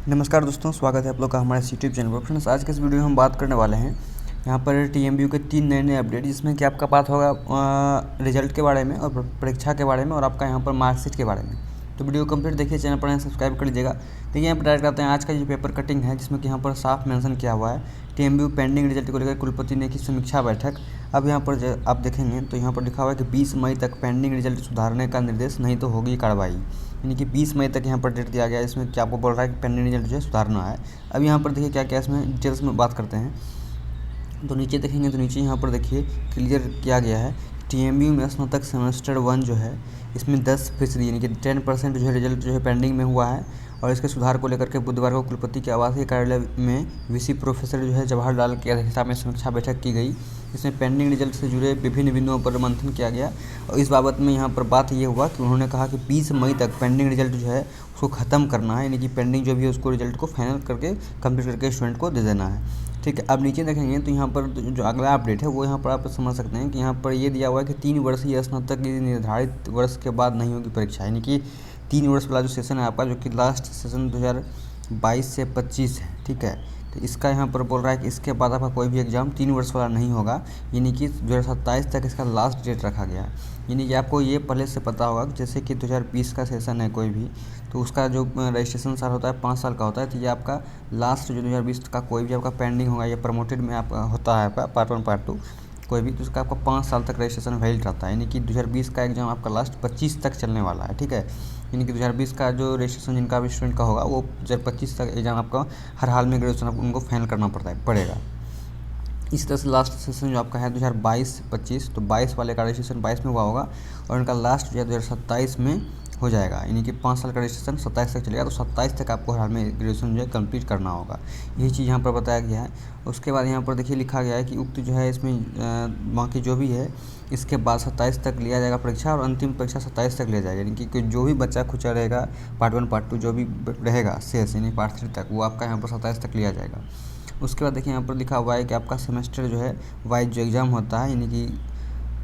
नमस्कार दोस्तों, स्वागत है आप लोग का हमारे यूट्यूब चैनल पर। फ्रेंड्स, आज के इस वीडियो में हम बात करने वाले हैं यहाँ पर टीएमबीयू के 3 नए अपडेट, जिसमें कि आपका बात होगा रिजल्ट के बारे में और परीक्षा के बारे में और आपका यहाँ पर मार्कशीट के बारे में। तो वीडियो कंप्लीट देखिए, चैनल पर सब्सक्राइब कर लीजिएगा। देखिए यहाँ पर डायरेक्ट आते हैं आज का जो पेपर कटिंग है, जिसमें कि यहाँ पर साफ मेंशन किया हुआ है टीएमबीयू पेंडिंग रिजल्ट को लेकर कुलपति ने की समीक्षा बैठक। अब यहाँ पर आप देखेंगे तो यहाँ पर लिखा हुआ है कि 20 मई तक पेंडिंग रिजल्ट सुधारने का निर्देश, नहीं तो होगी कार्रवाई। यानी कि 20 मई तक यहाँ पर डेट दिया गया है, इसमें क्या आपको बोल रहा है कि पेंडिंग रिजल्ट जो है सुधारना है। अब यहाँ पर देखिए क्या क्या इसमें डिटेल्स में बात करते हैं। तो नीचे देखेंगे तो नीचे यहाँ पर देखिए क्लियर किया गया है टीएमबीयू में स्नातक सेमेस्टर 1 जो है इसमें 10% यानी कि 10% जो है रिजल्ट जो है पेंडिंग में हुआ है। और इसके सुधार को लेकर के बुधवार को कुलपति के आवासीय कार्यालय में वीसी प्रोफेसर जो है जवाहरलाल की अध्यक्षता में समीक्षा बैठक की गई। इसमें पेंडिंग रिजल्ट से जुड़े विभिन्न बिंदुओं पर मंथन किया गया और इस बाबत में यहाँ पर बात ये हुआ कि उन्होंने कहा कि 20 मई तक पेंडिंग रिजल्ट जो है उसको ख़त्म करना है, यानी कि पेंडिंग जो भी है उसको रिजल्ट को फाइनल करके कंप्लीट करके स्टूडेंट को दे देना है। ठीक है, अब नीचे देखेंगे तो यहाँ पर जो अगला अपडेट है वो यहाँ पर आप समझ सकते हैं कि यहाँ पर ये दिया हुआ है कि 3 वर्षीय स्नातक की निर्धारित वर्ष के बाद नहीं होगी परीक्षा। यानी कि 3 वर्ष वाला जो सेशन है आपका, जो कि लास्ट सेशन 2022 से 25 है। ठीक है, तो इसका यहाँ पर बोल रहा है कि इसके बाद आपका कोई भी एग्ज़ाम 3 वर्ष वाला नहीं होगा, यानी कि 2027 तक इसका लास्ट डेट रखा गया है। यानी कि आपको ये पहले से पता होगा कि जैसे कि 2020 का सेशन है कोई भी, तो उसका जो रजिस्ट्रेशन साल होता है 5 साल का होता है। तो ये आपका लास्ट जो 2020 का कोई भी आपका पेंडिंग होगा, ये प्रमोटेड में आपका होता है आपका पार्ट 1 पार्ट 2 कोई भी, तो उसका आपका 5 साल तक रजिस्ट्रेशन वैलिड रहता है। यानी कि 2020 का एग्ज़ाम आपका लास्ट 25 तक चलने वाला है। ठीक है, यानी कि 2020 का जो रजिस्ट्रेशन जिनका भी स्टूडेंट का होगा वो 2025 तक एग्ज़ाम आपका हर हाल में ग्रेजुएशन उनको फाइनल करना पड़ेगा। इस तरह से लास्ट सेशन जो आपका है 2022-25, तो 22 वाले का रजिस्ट्रेशन 22 में हुआ होगा और इनका लास्ट जो है 2027 में हो जाएगा। यानी कि 5 साल का रजिस्ट्रेशन 27 तक चलेगा, तो 27 तक आपको हर हाल में ग्रेजुएशन जो है कंप्लीट करना होगा। यही चीज़ यहाँ पर बताया गया है। उसके बाद यहाँ पर देखिए लिखा गया है कि उक्त जो है इसमें बाकी जो भी है इसके बाद 27 तक लिया जाएगा परीक्षा और अंतिम परीक्षा 27 तक लिया जाएगा। यानी कि जो भी बच्चा खुचा रहेगा पार्ट 1 पार्ट 2 जो भी रहेगा शेष, यानी पार्ट 3 तक, वो आपका यहाँ पर 27 तक लिया जाएगा। उसके बाद देखिए यहाँ पर लिखा हुआ है कि आपका सेमेस्टर जो है वाइज जो एग्ज़ाम होता है, यानी कि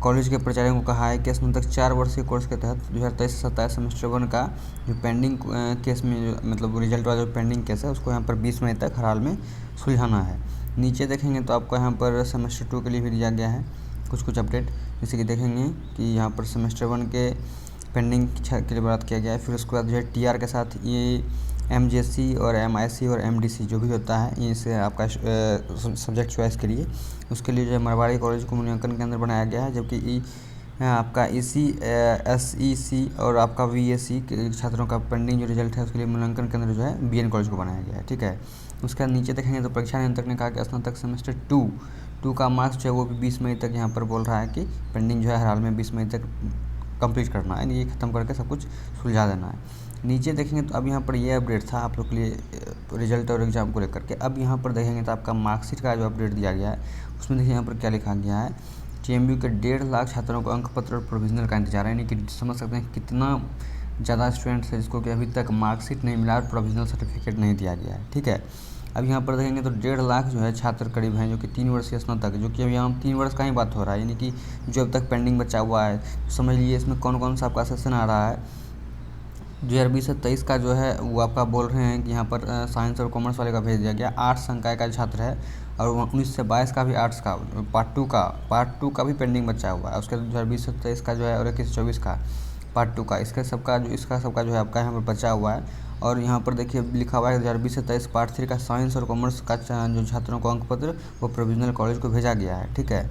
कॉलेज के प्राचार्यों को कहा है कि स्नातक 4 वर्षीय कोर्स के तहत 2023 से 27 सेमेस्टर 1 का जो पेंडिंग केस में जो मतलब रिजल्ट वाला जो पेंडिंग केस है उसको यहाँ पर 20 मई तक हर हाल में सुलझाना है। नीचे देखेंगे तो आपको यहाँ पर सेमेस्टर 2 के लिए भी दिया गया है कुछ अपडेट, जैसे कि देखेंगे कि यहाँ पर सेमेस्टर 1 के पेंडिंग के लिए बात किया गया है। फिर उसके बाद जो है टीआर के साथ ये एमजेसी और एमआईसी और एमडीसी जो भी होता है इसे आपका सब्जेक्ट चॉइस के लिए, उसके लिए जो है मारवाड़ी कॉलेज को मूल्यांकन के अंदर बनाया गया है। जबकि आपका ईसी एसईसी और आपका वीएससी के छात्रों का पेंडिंग जो रिजल्ट है उसके लिए मूल्यांकन के अंदर जो है बीएन कॉलेज को बनाया गया है। ठीक है, उसके बाद नीचे देखेंगे तो परीक्षा नियंत्रक ने कहा कि स्नातक सेमेस्टर 2 का मार्क्स जो है वो भी 20 मई तक यहाँ पर बोल रहा है कि पेंडिंग जो है हर हाल में 20 मई तक कंप्लीट करना है, ये ख़त्म करके सब कुछ सुलझा देना है। नीचे देखेंगे तो अब यहाँ पर ये अपडेट था आप लोग के लिए रिजल्ट और एग्ज़ाम को लेकर के। अब यहाँ पर देखेंगे तो आपका मार्कशीट का जो अपडेट दिया गया है उसमें देखिए यहाँ पर क्या लिखा गया है। टीएमबीयू के 1.5 लाख छात्रों को अंक पत्र और प्रोविजनल का इंतजार है, यानी कि समझ सकते हैं कितना ज़्यादा स्टूडेंट्स है जिसको कि अभी तक मार्कशीट नहीं मिला और प्रोविजनल सर्टिफिकेट नहीं दिया गया है। ठीक है, अब यहाँ पर देखेंगे तो 1.5 लाख जो है छात्र करीब हैं जो कि 3 वर्षीय स्नातक, जो कि अभी हम 3 वर्ष का ही बात हो रहा है, यानी कि जो अब तक पेंडिंग बचा हुआ है। तो समझ लीजिए इसमें कौन कौन सा आपका सेशन आ रहा है। 2020 से 23 का जो है वो आपका बोल रहे हैं कि यहाँ पर साइंस और कॉमर्स वाले का भेज दिया गया। आर्ट्स संकाय का छात्र है और 19 से 22 का भी आर्ट्स का पार्ट 2 का भी पेंडिंग बचा हुआ है। उसके 2020 से 23 का जो है और 21-24 का पार्ट 2 का इसका सबका जो है आपका यहाँ पर बचा हुआ है। और यहाँ पर देखिए लिखा हुआ है 2020 से 23 पार्ट 3 का साइंस और कॉमर्स का जो छात्रों को अंक पत्र वो प्रोविजनल कॉलेज को भेजा गया है। ठीक है,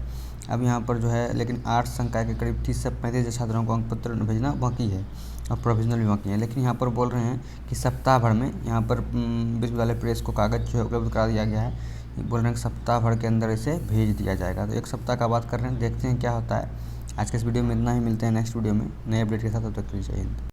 अब यहाँ पर जो है लेकिन आर्ट्स संकाय के करीब 30 से 35 छात्रों को अंक पत्र भेजना बाकी है और प्रोविजनल भी बाकी है। लेकिन यहाँ पर बोल रहे हैं कि सप्ताह भर में यहाँ पर विश्वविद्यालय प्रेस को कागज़ जो है उपलब्ध करा दिया गया है। बोल रहे हैं कि सप्ताह भर के अंदर इसे भेज दिया जाएगा। तो 1 सप्ताह का बात कर रहे हैं, देखते हैं क्या होता है। आज के इस वीडियो में इतना ही, मिलते हैं नेक्स्ट वीडियो में नए अपडेट के साथ। तब तक के लिए जय हिंद।